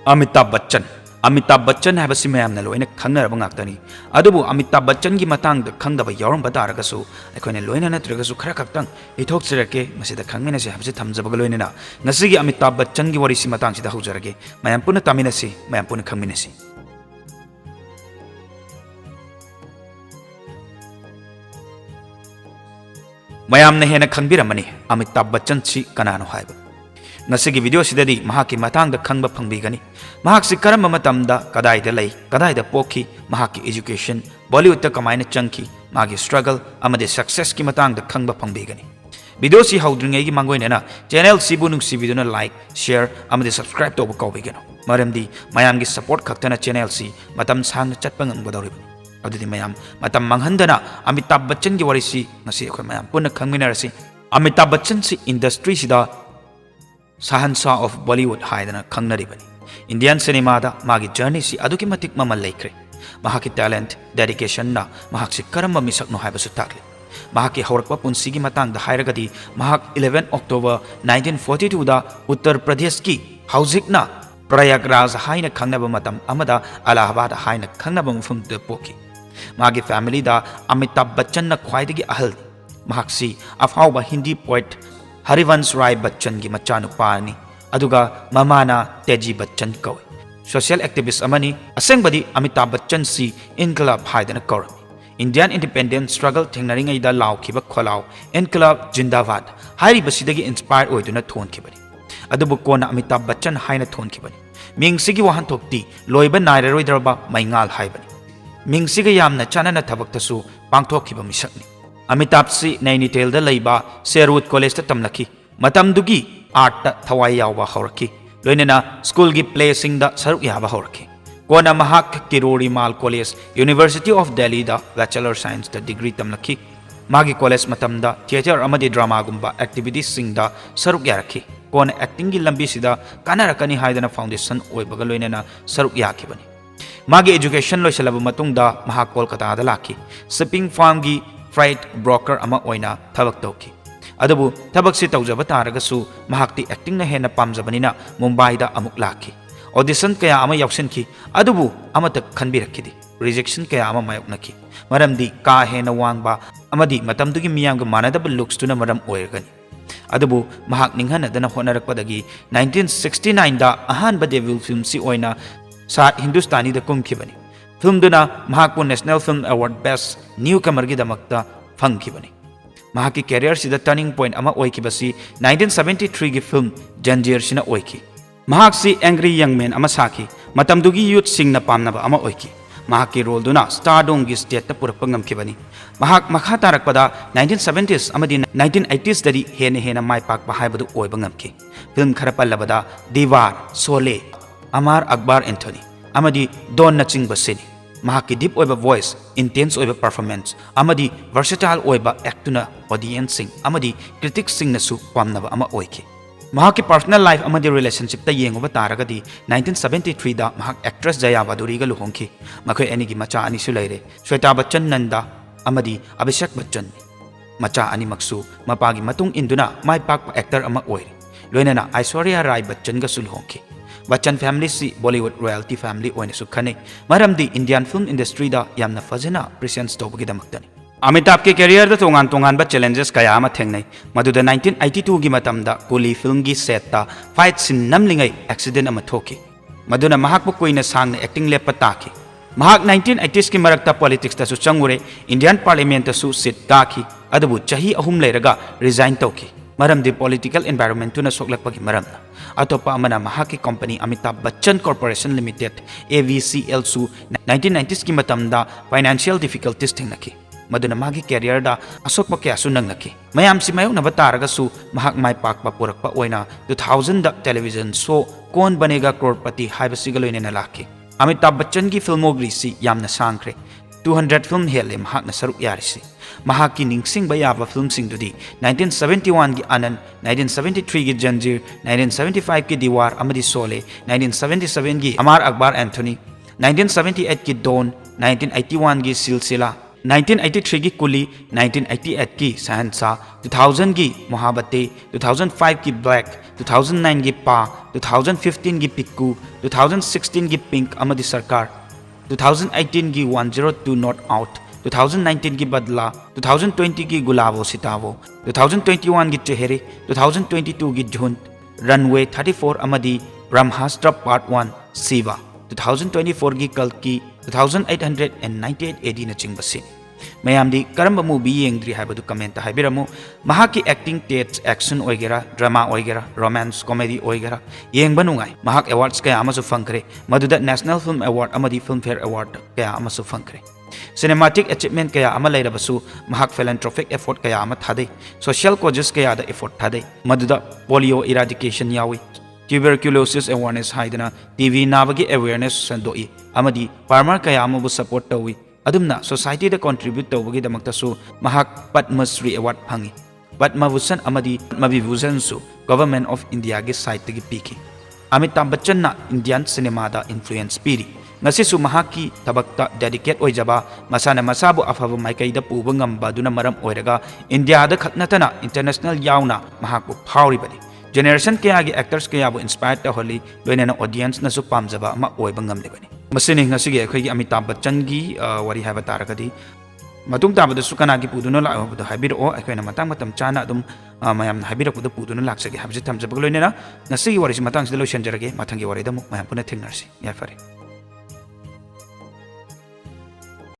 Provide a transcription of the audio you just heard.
अमिताभ बच्चन है ma'am loan खंगनरब ngakतनी अदुबु Amitabh Bachchan की मतंग खंगदब यौरम बतारगसु अखोने लोइना नत्रगसु खरा खक्तंग इथोक्चरके मसिदा खंगमिनसे हबसे थमजबग लोइना ngasiगी अमिताभ बच्चन की वरिसी मतंग सिदा हुजरगे मैम पुन तामिनसी मैम पुन खंगमिनसी मयामने हेन खंगबिरमनी अमिताभ बच्चन सी कनानो हाइबा नसिगी वीडियो सिददी महाकी मतांग खंगब फंगबिगनी महाकी करम मतमदा कदाइदा लई कदाइदा पोखी महाकी एजुकेशन बॉलीवुड कमायन चंकी मागी स्ट्रगल अमदे सक्सेस की मतांग खंगब फंगबिगनी वीडियो सी हौद्रिंगै की मंगोइनेना चैनल सिबु नुंगसिबिदुना लाइक शेयर अमदे सब्सक्राइब तोब कौबिगनो मरमदी मयामगी सपोर्ट खक्तना चैनल सी मतम सांग चटपा ngambadawriba अदुदी मयाम मतम मंगहंदना अमिताभ बच्चन की वरिसी ngasi अखोय मयाम पुन खंगमिनरसी अमिताभ बच्चन सी इंडस्ट्री सिदा Sahansa of Bollywood haidana khangnaribani Indian cinema da magi journey si aduki matik mamal leikre mahaki talent dedication na mahaksi karamba misakno haibasu takle mahaki haurakpa punsigi matang da hairagadi mahak 11 October 1942 da Uttar Pradesh ki haujik na Prayagraj haina khangnaba matam amada Allahabad haina khangnaba mufum de poki magi family da Amitabh Bachchan na khwaidagi ahal mahaksi afhauba Hindi poet Harivansh Rai Bachchan की मचानुपानी अदुगा ममाना तेजी बच्चन कौवे social activist अमनी असेंबदी अमिताभ बच्चन सी इनकलाब हाइदन कौरमी इंडियन इंडिपेंडेंस स्ट्रगल थेंगनरिंगैदा लाउखिबा खोलाव इनकलाब जिंदाबाद हाइरिबसिदगी इंस्पायर ओइदुना थोनखिबनी अदुबु कोना अमिताभ बच्चन हाइना थोनखिबनी मिंगसिगी वहानथोक्ति लोइबा नाइररोइदरबा मैंगाल हाइबनी मिंगसिगा यामना चानना थबक्तसु पांगथोखिबा मिसकनी अमिताभ सी नैनीटेल लैबा शेरवुड कॉलेज तमलखी मतमदुगी आर्ट थवाई यावबा हौरखी लोइनना स्कूल की प्ले सिंग सरुक याबा हौरखी कोना महाक किरोड़ी माल कॉलेज यूनिवर्सिटी ऑफ दिल्ली दा बैचलर साइंस दा डिग्री तमलखी मागी कॉलेज मतमदा थिएटर अमदी ड्रामा गुंबा एक्टिविटीज सिंग दा सरुक यारखी कोना एक्टिंग की लंबी सिदा कानारकनी हाइदना फाउंडेशन ओइबगा लोइनना सरुक याखिबनी मागी एजुकेशन लोइसलबा मतुंगदा महा कोलकाता दा लाखी शिपिंग फार्म की फ्राइट ब्रोकर अमा ओइना थबक तौकी अदबु थबक से तौजबा तारगसु महाक्ति एक्टिंग न हेना पामजबनिना मुंबई दा अमुक लाखी ऑडिशन कया अमा यावसनखी अदबु अमत खनबिरखिदि रिजेक्शन कया अमा मायोकनखी मरमदी का हेना वांगबा अमदी मतमदुगी मियांग मानदब लुक्स तुना मरम ओयरगनी अदबु महाक निंगहनदना होनरकपदगी 1969 दा अहानबा डेब्यू फिल्म सी ओइना सात हिंदुस्तानी दा कुमखिबनी फिल्म दुना महाकु national film award best newcomer की दमकता फंगखिबनी महाकी कैरियर सिदा टर्निंग पॉइंट अमा ओइखिबसी 1973 की फिल्म जंजीर सिना ओइखि महाक सी एंग्री यंग मैन अमा साखि मतमदुगी यूथ सिंग न पामनबा अमा ओइखि महाकी रोल दुना स्टारडोम की स्टेट त पुरप ngamkhibani महाक मखा तारकपदा 1970s अमदी 1980s दरी हेन हेन माय पाक हाइबदु ओइबा ngamki फिल्म खरा पल्लबदा दीवार सोले अमार अकबर एंथोनी अमदी डॉन नचिंग बसेनी महाकी डीप ओइबा वॉइस इंटेंस ओइबा परफॉर्मेंस अमदी वर्सेटाइल ओइबा एक्टुना ऑडियंस सिंग अमदी क्रिटिक्स सिंग नसु पामनबा अमा ओइखि महाकी पर्सनल लाइफ अमदी रिलेशनशिप ता येंगोबा तारगदी 1973 दा महाक एक्ट्रेस जया बादुरीगा लुहोंखि मखै एनिगी मचा अनिसु लैरे श्वेता बच्चन नंदा अमदी अभिषेक बच्चन मचा अनिमक्सु मपागी मतुंग इंदुना माय पाक एक्टर अमा ओइरे लोइनना ऐश्वर्या राय बच्चन गा सुलहोंखि बच्चन फैमिली सी बॉलीवुड रॉयल्टी फैमिली ओइने सुखने मरमदी इंडियन फिल्म इंडस्ट्री दा यामना फजना प्रेजेंस तौबगी दमक्तनी अमिताभ के कैरियर दा तोंगान तोंगान बा चैलेंजेस कया अमा थेंगनै मदुदा 1982 की मतमदा कुली फिल्म की सेट ता फाइट सीन नमलिंगै एक्सीडेंट अमा थोकी मदुना महाक बु कोइना सांगना एक्टिंग लेपा ताकी महाक 1980s की मरकता पॉलिटिक्स ता सु चंगुरे इंडियन पार्लियामेंट ता सु सीट काखी अदबु चाही अहुम लेरगा रिजाइन तौकी मरमदी पॉलिटिकल एनवायरनमेंट तुना सोक्लकपगी मरमना अतोपा अमना महाकी company Amitabh Bachchan corporation limited AVCL सु 1990s की मतमदा फाइनेंशियल डिफिकल्टीज थेंगनखि मदुना मागी कैरियर दा असोकपा कयासु नंगनखि मयाम सि मायोनबा तारगसु महाक माय पाकपा पुरकपा ओइना 2000 दा टेलीविजन शो कौन बनेगा करोड़पति हाइबसिगा लोइनेना लाखि अमिताभ बच्चन की फिल्मोग्राफी यामना सांख्रे 200 फिल्म हेले महाकना सरुक यारिसि महाकी निंगसिंगबा याबा फिल्म सिंगदुदी 1971 की आनंद 1973 की जंजीर 1975 की दीवार अमदी सोले 1977 की अमार अकबर एंथोनी 1978 की डॉन 1981 की सिलसिला 1983 की कुली, 1988 की शहनशाह, 2000 की मोहब्बतें, 2005 की ब्लैक, 2009 की पा, 2015 की पिक्कू, 2016 की पिंक अमदी सरकार, 2018 की 102 नॉट आउट, 2019 की बदला, 2020 की गुलाबो सितावो, 2021 की चेहरे, 2022 की झुंड, रनवे 34 अमदी ब्रह्मास्त्र पार्ट 1 सीवा, 2024 की कल की, 2898 AD न चिंबसी मैमदी करम मूवी येंद्री हाइबदु कमेंट हाइबिरमु महाकी एक्टिंग टेट्स एक्शन ओइगेरा ड्रामा ओइगेरा रोमांस कॉमेडी ओइगेरा येंग बनुंगाई महाक अवार्ड्स कया अमसु फंखरे मदुदा नेशनल फिल्म अवार्ड अमदी फिल्म फेयर अवार्ड कया अमसु फंखरे सिनेमैटिक अचीवमेंट कया अमा लेरबसु महाक फिलैंथ्रोपिक एफोर्ट कया अमा थादे सोशल कॉजेस कया दा एफोर्ट थादे मदुदा पोलियो इराडिकेशन यावी ट्यूबरक्यूलोसिस अवेयरनेस हाइदना टीवी नाबगी अवेयरनेस संदोई अमदी फार्मर कया अमबु सपोर्ट तौई अदुमना सोसाइटी दा कंट्रीब्यूट तौबगी दमक्तसु महाक पद्मश्री अवार्ड फंगी पद्मभूषण अमदी पद्मविभूषण सु गवर्नमेंट ऑफ इंडिया के साइट की पीखी अमिताभ बच्चन ना इंडियन सिनेमा दा इन्फ्लुएंस पीरी ngasisu mahaki tabakta dedicate oijaba masana masabu afabu maikaida puba ngamba duna maram oiraga India da khatnatana international yauna mahakbu phawribani generation kaya gi actors kaya bu inspired ta holi loinena audience na su pamjaba ma oiba ngamlebani masini ngasi gi akhoi gi Amitabh Bachchan gi wari haiba taragadi matung tabada su kana gi puduna la bu habir o akhoi na matang matam chana adum mayam habira pudu puduna laksagi habji tamjaba loinena ngasi gi wari matang sida lo shenjarage matang gi wari da mu mayam puna thingnarsi ya fare